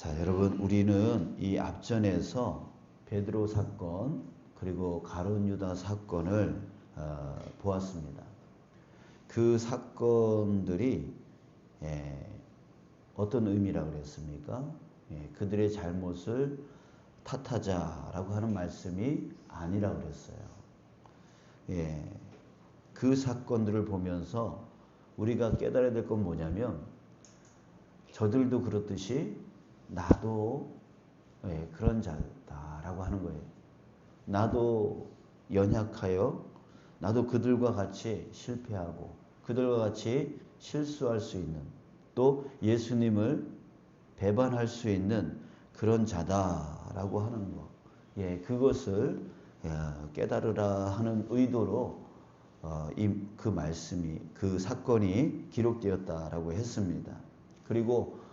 자, 여러분, 우리는 이 앞전에서 베드로 사건 그리고 가룟 유다 사건을 보았습니다. 그 사건들이 어떤 의미라고 그랬습니까? 그들의 잘못을 탓하자라고 하는 말씀이 아니라고 그랬어요. 그 사건들을 보면서 우리가 깨달아야 될 건 뭐냐면, 저들도 그렇듯이 나도 그런 자다라고 하는 거예요. 나도 연약하여 나도 그들과 같이 실패하고 그들과 같이 실수할 수 있는, 또 예수님을 배반할 수 있는 그런 자다라고 하는 것. 그것을 깨달으라 하는 의도로 그 말씀이, 그 사건이 기록되었다라고 했습니다. 그리고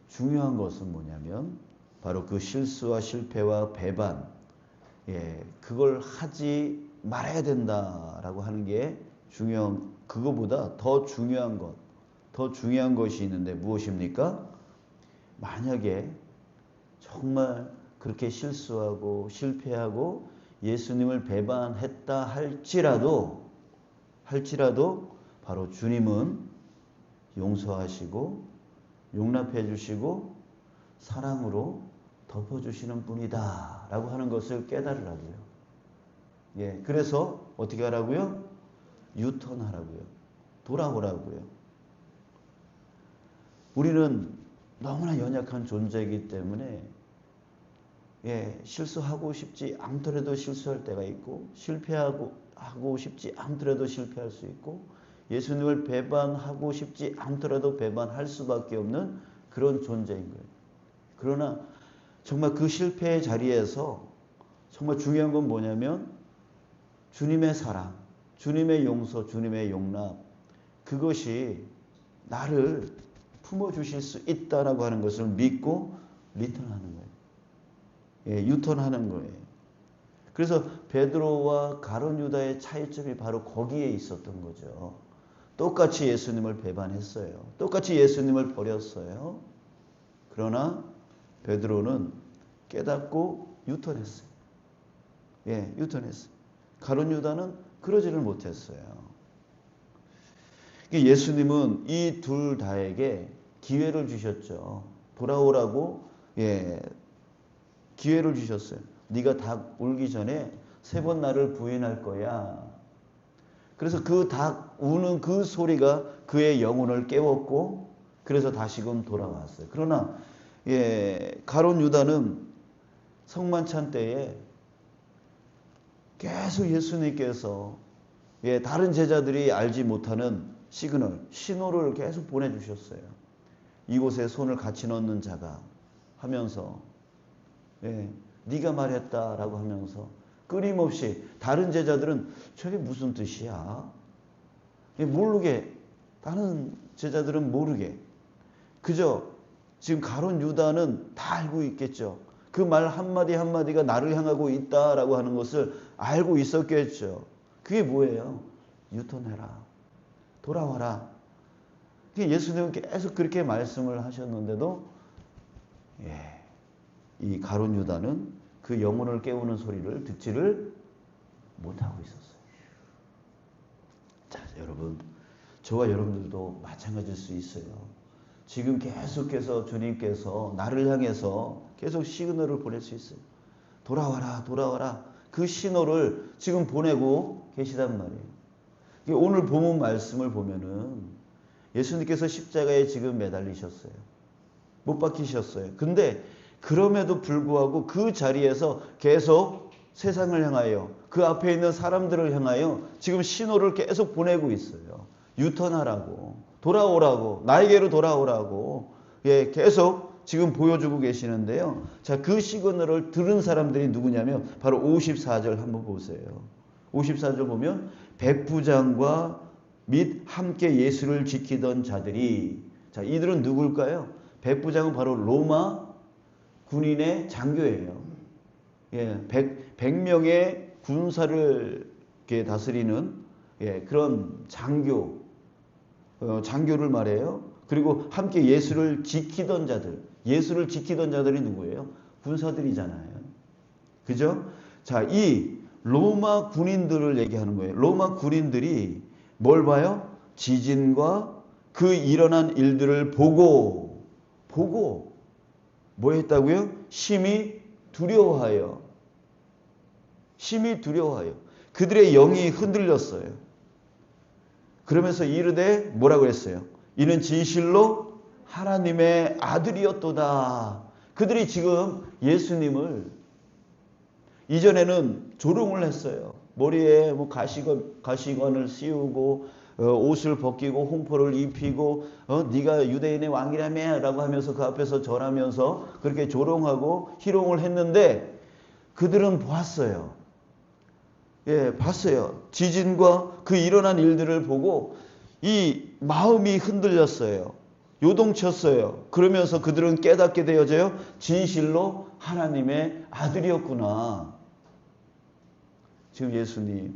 중요한 것은 뭐냐면 바로 그 실수와 실패와 배반, 그걸 하지 말아야 된다라고 하는 게 그거보다 더 중요한 것이 있는데 무엇입니까? 만약에 정말 그렇게 실수하고 실패하고 예수님을 배반했다 할지라도 바로 주님은 용서하시고 용납해 주시고 사랑으로 덮어주시는 분이다 라고 하는 것을 깨달으라고요. 그래서 어떻게 하라고요? 유턴하라고요. 돌아오라고요. 우리는 너무나 연약한 존재이기 때문에 실수하고 싶지 않더라도 실수할 때가 있고, 실패하고 싶지 않더라도 실패할 수 있고, 예수님을 배반하고 싶지 않더라도 배반할 수밖에 없는 그런 존재인 거예요. 그러나 정말 그 실패의 자리에서 정말 중요한 건 뭐냐면 주님의 사랑, 주님의 용서, 주님의 용납, 그것이 나를 품어주실 수 있다라고 하는 것을 믿고 리턴하는 거예요. 유턴하는 거예요. 그래서 베드로와 가룟 유다의 차이점이 바로 거기에 있었던 거죠. 똑같이 예수님을 배반했어요. 똑같이 예수님을 버렸어요. 그러나 베드로는 깨닫고 유턴했어요. 유턴했어요. 가룟 유다는 그러지를 못했어요. 예수님은 이 둘 다에게 기회를 주셨죠. 돌아오라고 기회를 주셨어요. 네가 닭 울기 전에 3번 나를 부인할 거야. 그래서 그 닭 우는 그 소리가 그의 영혼을 깨웠고, 그래서 다시금 돌아왔어요. 그러나 가룟 유다는 성만찬 때에 계속 예수님께서 다른 제자들이 알지 못하는 신호를 계속 보내주셨어요. 이곳에 손을 같이 넣는 자가 하면서 네가 말했다라고 하면서 끊임없이, 다른 제자들은 저게 무슨 뜻이야? 모르게, 다른 제자들은 모르게, 그저 지금 가룟 유다는 다 알고 있겠죠. 그 말 한마디 한마디가 나를 향하고 있다라고 하는 것을 알고 있었겠죠. 그게 뭐예요? 유턴해라. 돌아와라. 예수님은 계속 그렇게 말씀을 하셨는데도 이 가룟 유다는 그 영혼을 깨우는 소리를 듣지를 못하고 있었어요. 자, 여러분, 저와 여러분들도 마찬가지일 수 있어요. 지금 계속해서 주님께서 나를 향해서 계속 시그널을 보낼 수 있어요. 돌아와라, 돌아와라. 그 신호를 지금 보내고 계시단 말이에요. 오늘 본문 말씀을 보면은 예수님께서 십자가에 지금 매달리셨어요. 못 박히셨어요. 근데 그럼에도 불구하고 그 자리에서 계속 세상을 향하여, 그 앞에 있는 사람들을 향하여 지금 신호를 계속 보내고 있어요. 유턴하라고, 돌아오라고, 나에게로 돌아오라고 계속 지금 보여주고 계시는데요. 자, 그 시그널을 들은 사람들이 누구냐면 바로 54절 한번 보세요. 54절 보면 백부장과 및 함께 예수를 지키던 자들이, 자, 이들은 누굴까요? 백부장은 바로 로마 군인의 장교예요. 100명의 군사를 다스리는 그런 장교를 말해요. 그리고 함께 예수를 지키던 자들, 예수를 지키던 자들이 누구예요? 군사들이잖아요. 그죠? 자, 이 로마 군인들을 얘기하는 거예요. 로마 군인들이 뭘 봐요? 지진과 그 일어난 일들을 보고 뭐 했다고요? 심히 두려워하여. 그들의 영이 흔들렸어요. 그러면서 이르되 뭐라고 했어요? 이는 진실로 하나님의 아들이었도다. 그들이 지금 예수님을 이전에는 조롱을 했어요. 머리에 뭐 가시관을 씌우고 옷을 벗기고 홍포를 입히고 네가 유대인의 왕이라며 라고 하면서 그 앞에서 절하면서 그렇게 조롱하고 희롱을 했는데 그들은 봤어요. 봤어요. 지진과 그 일어난 일들을 보고 이 마음이 흔들렸어요. 요동쳤어요. 그러면서 그들은 깨닫게 되어져요. 진실로 하나님의 아들이었구나. 지금 예수님의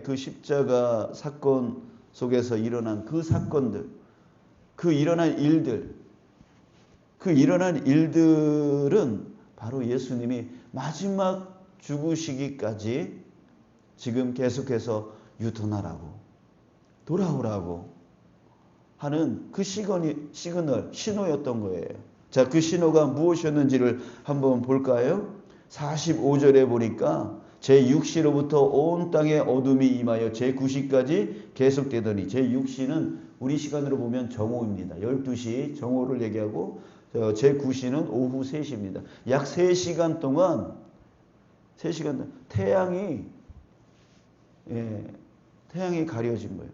그 십자가 사건 속에서 일어난 그 사건들, 그 일어난 일들은 바로 예수님이 마지막 죽으시기까지 지금 계속해서 유턴하라고, 돌아오라고 하는 그 신호였던 거예요. 자, 그 신호가 무엇이었는지를 한번 볼까요? 45절에 보니까 제6시로부터 온 땅에 어둠이 임하여 제9시까지 계속되더니, 제6시는 우리 시간으로 보면 정오입니다. 12시 정오를 얘기하고 제9시는 오후 3시입니다. 약 3시간 동안 태양이 가려진 거예요.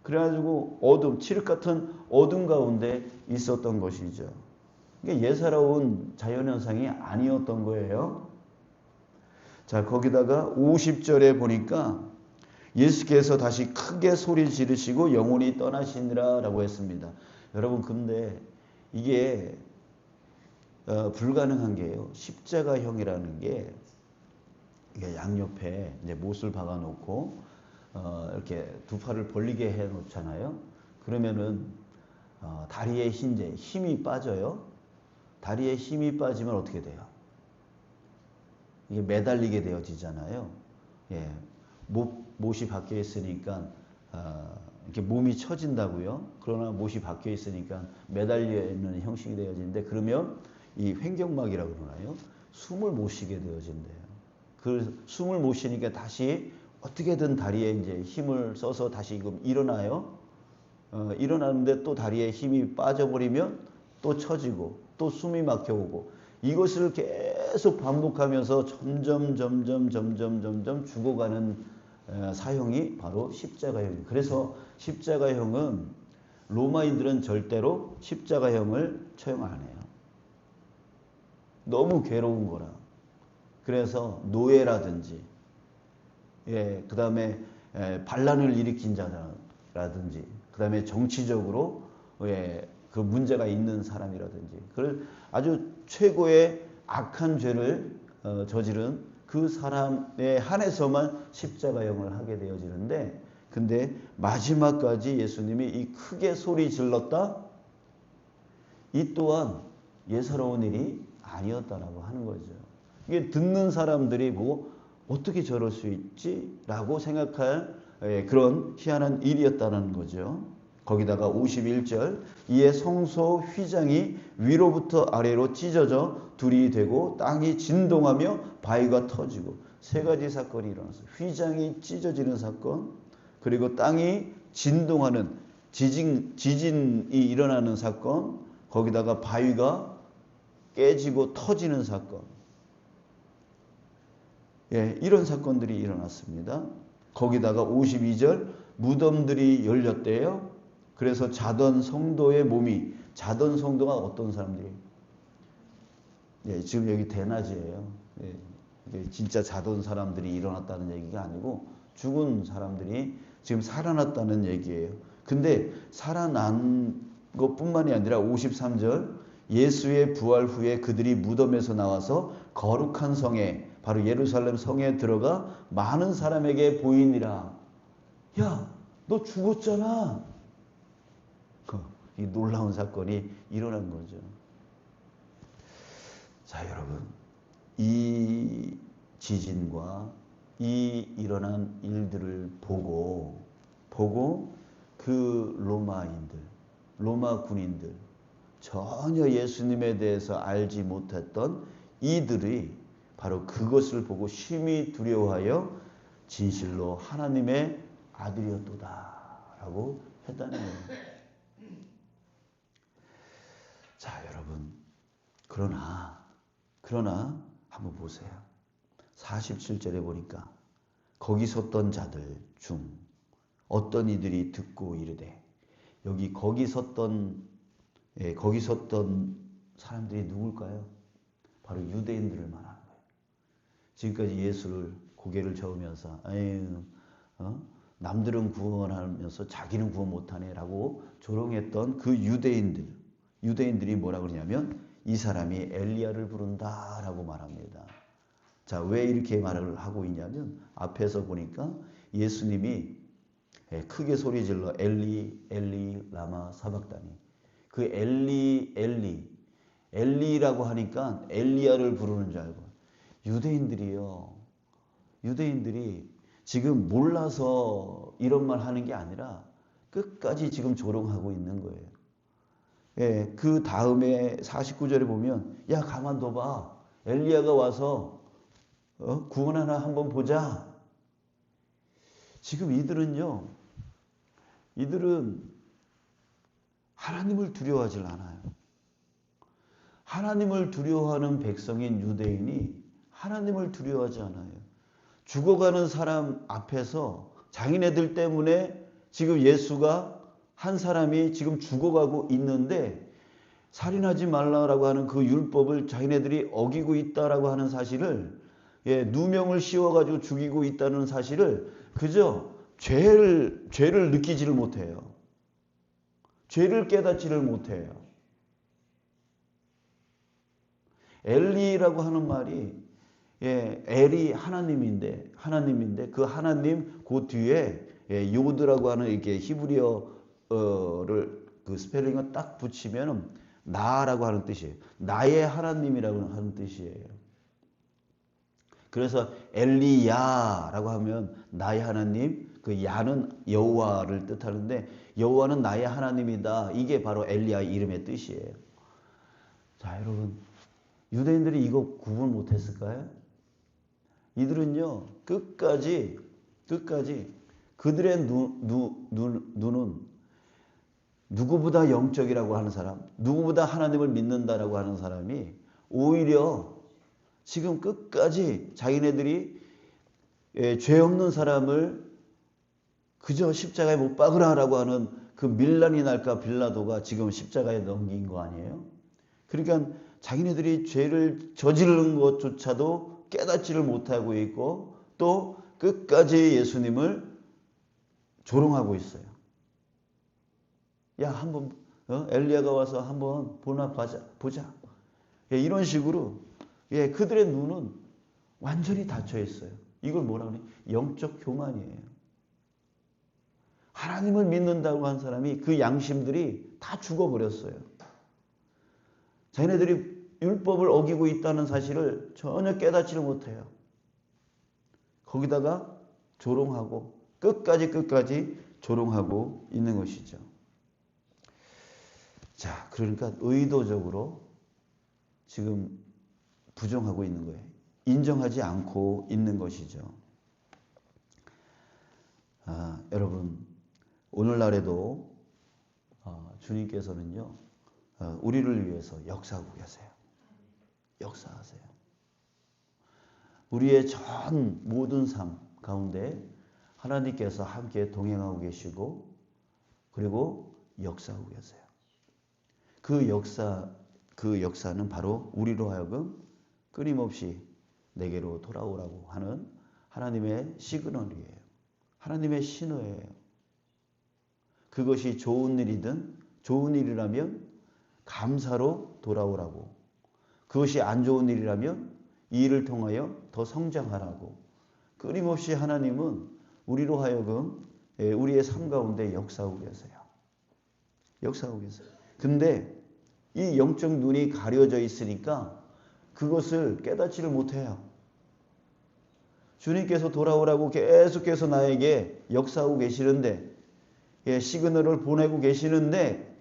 그래가지고 칠흑 같은 어둠 가운데 있었던 것이죠. 이게 예사로운 자연현상이 아니었던 거예요. 자, 거기다가 50절에 보니까 예수께서 다시 크게 소리 지르시고 영혼이 떠나시니라 라고 했습니다. 여러분, 근데 이게 불가능한 게요. 십자가형이라는 게 양옆에 이제 못을 박아놓고 이렇게 두 팔을 벌리게 해 놓잖아요. 그러면은 다리에 힘이 빠져요. 다리에 힘이 빠지면 어떻게 돼요? 이게 매달리게 되어지잖아요. 못이 박혀 있으니까 이렇게 몸이 처진다고요. 그러나 못이 박혀 있으니까 매달려 있는 형식이 되어지는데, 그러면 이 횡격막이라고 그러나요? 숨을 못 쉬게 되어진대요. 그 숨을 못 쉬니까 다시 어떻게든 다리에 이제 힘을 써서 다시 일어나요. 일어나는데 또 다리에 힘이 빠져버리면 또 처지고 또 숨이 막혀오고, 이것을 계속 반복하면서 점점 죽어가는 사형이 바로 십자가형이에요. 그래서 십자가형은 로마인들은 절대로 십자가형을 처형 안 해요. 너무 괴로운 거라. 그래서 노예라든지, 그 다음에 반란을 일으킨 자라든지, 그 다음에 정치적으로 그 문제가 있는 사람이라든지, 그걸 아주 최고의 악한 죄를 저지른 그 사람에 한해서만 십자가형을 하게 되어지는데, 근데 마지막까지 예수님이 이 크게 소리 질렀다? 이 또한 예사로운 일이 아니었다라고 하는 거죠. 이게 듣는 사람들이 어떻게 저럴 수 있지? 라고 생각할 그런 희한한 일이었다는 거죠. 거기다가 51절, 이에 성소 휘장이 위로부터 아래로 찢어져 둘이 되고 땅이 진동하며 바위가 터지고, 세 가지 사건이 일어났어요. 휘장이 찢어지는 사건, 그리고 땅이 진동하는 지진이 일어나는 사건, 거기다가 바위가 깨지고 터지는 사건. 이런 사건들이 일어났습니다. 거기다가 52절, 무덤들이 열렸대요. 그래서 자던 성도의 몸이, 자던 성도가 어떤 사람들이? 지금 여기 대낮이에요. 진짜 자던 사람들이 일어났다는 얘기가 아니고 죽은 사람들이 지금 살아났다는 얘기예요. 근데 살아난 것뿐만이 아니라 53절, 예수의 부활 후에 그들이 무덤에서 나와서 거룩한 성에, 바로 예루살렘 성에 들어가 많은 사람에게 보이니라. 야, 너 죽었잖아. 이 놀라운 사건이 일어난 거죠. 자, 여러분, 이 지진과 이 일어난 일들을 보고 그 로마 군인들, 전혀 예수님에 대해서 알지 못했던 이들이 바로 그것을 보고 심히 두려워하여 진실로 하나님의 아들이었도다 라고 했다는 거예요. 자, 여러분, 그러나 한번 보세요. 47절에 보니까 거기 섰던 자들 중 어떤 이들이 듣고 이르되, 거기 섰던 사람들이 누굴까요? 바로 유대인들을 말하는 거예요. 지금까지 예수를 고개를 저으면서 남들은 구원하면서 자기는 구원 못하네 라고 조롱했던 그 유대인들이 뭐라 그러냐면 이 사람이 엘리야를 부른다 라고 말합니다. 자, 왜 이렇게 말을 하고 있냐면 앞에서 보니까 예수님이 크게 소리질러 엘리 엘리 라마 사박다니, 그 엘리라고 하니까 엘리야를 부르는 줄 알고, 유대인들이 지금 몰라서 이런 말 하는 게 아니라 끝까지 지금 조롱하고 있는 거예요. 예, 그 다음에 49절에 보면 야, 가만둬봐, 엘리야가 와서 구원하나 한번 보자. 지금 이들은 하나님을 두려워하지 않아요. 하나님을 두려워하는 백성인 유대인이 하나님을 두려워하지 않아요. 죽어가는 사람 앞에서 자기네들 때문에 지금 예수가 한 사람이 지금 죽어가고 있는데 살인하지 말라라고 하는 그 율법을 자기네들이 어기고 있다라고 하는 사실을, 누명을 씌워가지고 죽이고 있다는 사실을 그저 죄를 느끼지를 못해요. 죄를 깨닫지를 못해요. 엘리라고 하는 말이 엘이 하나님인데 그 하나님 그 뒤에 요드라고 하는 이게 히브리어를 그 스펠링을 딱 붙이면 나라고 하는 뜻이에요. 나의 하나님이라고 하는 뜻이에요. 그래서 엘리야라고 하면 나의 하나님, 그 야는 여호와를 뜻하는데 여호와는 나의 하나님이다. 이게 바로 엘리야 이름의 뜻이에요. 자, 여러분, 유대인들이 이거 구분 못했을까요? 이들은요 끝까지 그들의 눈은 누구보다 영적이라고 하는 사람, 누구보다 하나님을 믿는다라고 하는 사람이 오히려 지금 끝까지 자기네들이 죄 없는 사람을 그저 십자가에 못 박으라라고 하는 그 밀란이 날까 빌라도가 지금 십자가에 넘긴 거 아니에요? 그러니까 자기네들이 죄를 저지르는 것조차도 깨닫지를 못하고 있고 또 끝까지 예수님을 조롱하고 있어요. 야, 한번 엘리야가 와서 한번 보자. 이런 식으로 그들의 눈은 완전히 닫혀 있어요. 이걸 뭐라 그래? 영적 교만이에요. 하나님을 믿는다고 한 사람이 그 양심들이 다 죽어버렸어요. 자기네들이 율법을 어기고 있다는 사실을 전혀 깨닫지를 못해요. 거기다가 조롱하고 끝까지 조롱하고 있는 것이죠. 자, 그러니까 의도적으로 지금 부정하고 있는 거예요. 인정하지 않고 있는 것이죠. 여러분, 오늘날에도 주님께서는요, 우리를 위해서 역사하고 계세요. 역사하세요. 우리의 전 모든 삶 가운데 하나님께서 함께 동행하고 계시고 그리고 역사하고 계세요. 그 역사는 바로 우리로 하여금 끊임없이 내게로 돌아오라고 하는 하나님의 시그널이에요. 하나님의 신호예요. 그것이 좋은 일이라면 감사로 돌아오라고, 그것이 안 좋은 일이라면 이 일을 통하여 더 성장하라고, 끊임없이 하나님은 우리로 하여금 우리의 삶 가운데 역사하고 계세요. 역사하고 계세요. 근데 이 영적 눈이 가려져 있으니까 그것을 깨닫지를 못해요. 주님께서 돌아오라고 계속해서 나에게 역사하고 계시는데, 시그널을 보내고 계시는데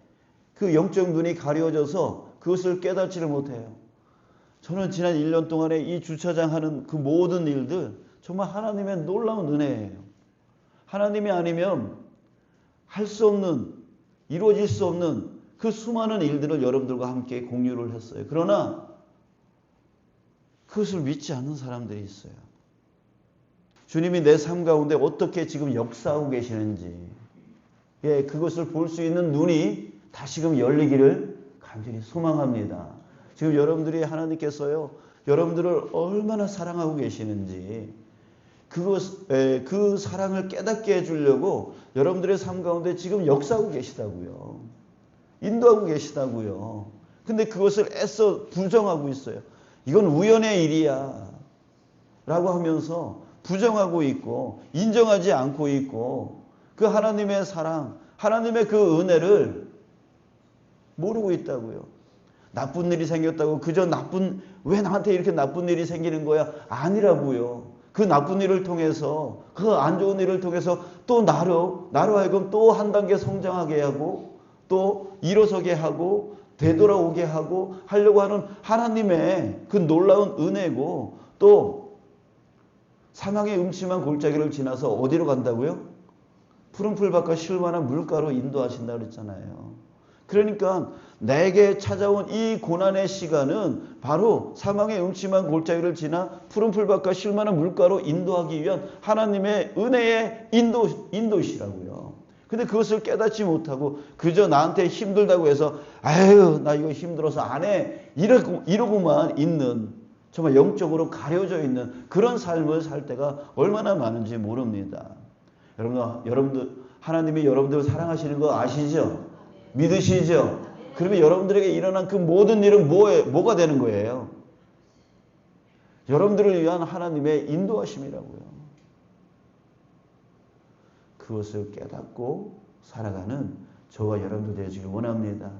그 영적 눈이 가려져서 그것을 깨닫지를 못해요. 저는 지난 1년 동안에 이 주차장 하는 그 모든 일들 정말 하나님의 놀라운 은혜예요. 하나님이 아니면 할 수 없는, 이루어질 수 없는 그 수많은 일들을 여러분들과 함께 공유를 했어요. 그러나 그것을 믿지 않는 사람들이 있어요. 주님이 내 삶 가운데 어떻게 지금 역사하고 계시는지, 그것을 볼 수 있는 눈이 다시금 열리기를 간절히 소망합니다. 지금 여러분들이 하나님께서요, 여러분들을 얼마나 사랑하고 계시는지 그 사랑을 깨닫게 해주려고 여러분들의 삶 가운데 지금 역사하고 계시다고요. 인도하고 계시다고요. 근데 그것을 애써 부정하고 있어요. 이건 우연의 일이야 라고 하면서 부정하고 있고 인정하지 않고 있고 그 하나님의 사랑, 하나님의 그 은혜를 모르고 있다고요. 나쁜 일이 생겼다고 그저 왜 나한테 이렇게 나쁜 일이 생기는 거야? 아니라고요. 그 나쁜 일을 통해서, 그 안 좋은 일을 통해서 또 나로 하여금 또 한 단계 성장하게 하고 또 일어서게 하고 되돌아오게 하고 하려고 하는 하나님의 그 놀라운 은혜고, 또 사망의 음침한 골짜기를 지나서 어디로 간다고요? 푸른 풀밭과 쉴만한 물가로 인도하신다고 그랬잖아요. 그러니까 내게 찾아온 이 고난의 시간은 바로 사망의 음침한 골짜기를 지나 푸른 풀밭과 쉴만한 물가로 인도하기 위한 하나님의 은혜의 인도시라고요. 근데 그것을 깨닫지 못하고 그저 나한테 힘들다고 해서 아유 나 이거 힘들어서 안 해 이러고만 있는, 정말 영적으로 가려져 있는 그런 삶을 살 때가 얼마나 많은지 모릅니다. 여러분들 하나님이 여러분들을 사랑하시는 거 아시죠? 믿으시죠? 그러면 여러분들에게 일어난 그 모든 일은 뭐가 되는 거예요? 여러분들을 위한 하나님의 인도하심이라고요. 그것을 깨닫고 살아가는 저와 여러분들 되시길 원합니다.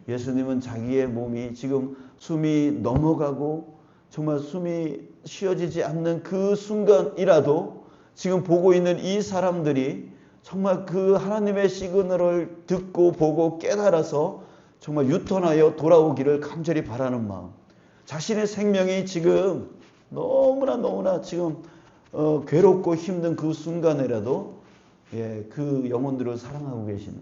예수님은 자기의 몸이 지금 숨이 넘어가고 정말 숨이 쉬어지지 않는 그 순간이라도 지금 보고 있는 이 사람들이 정말 그 하나님의 시그널을 듣고 보고 깨달아서 정말 유턴하여 돌아오기를 간절히 바라는 마음. 자신의 생명이 지금 너무나 지금 괴롭고 힘든 그 순간에라도 그 영혼들을 사랑하고 계시는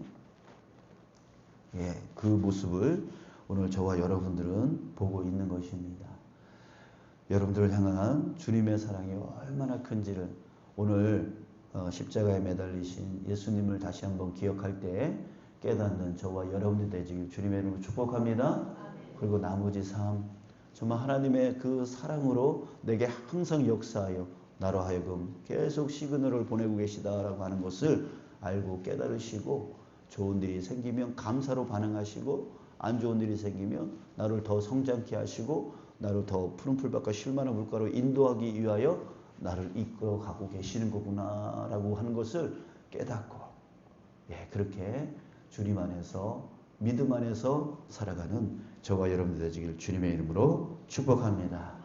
그 모습을 오늘 저와 여러분들은 보고 있는 것입니다. 여러분들을 향한 주님의 사랑이 얼마나 큰지를 오늘 십자가에 매달리신 예수님을 다시 한번 기억할 때 깨닫는 저와 여러분들 되시길 주님의 이름으로 축복합니다. 그리고 나머지 삶 정말 하나님의 그 사랑으로 내게 항상 역사하여 나로 하여금 계속 시그널을 보내고 계시다라고 하는 것을 알고 깨달으시고, 좋은 일이 생기면 감사로 반응하시고 안 좋은 일이 생기면 나를 더 성장케 하시고 나를 더 푸른 풀밭과 쉴만한 물가로 인도하기 위하여 나를 이끌어가고 계시는 거구나라고 하는 것을 깨닫고 그렇게 주님 안에서 믿음 안에서 살아가는 저와 여러분들 되시길 주님의 이름으로 축복합니다.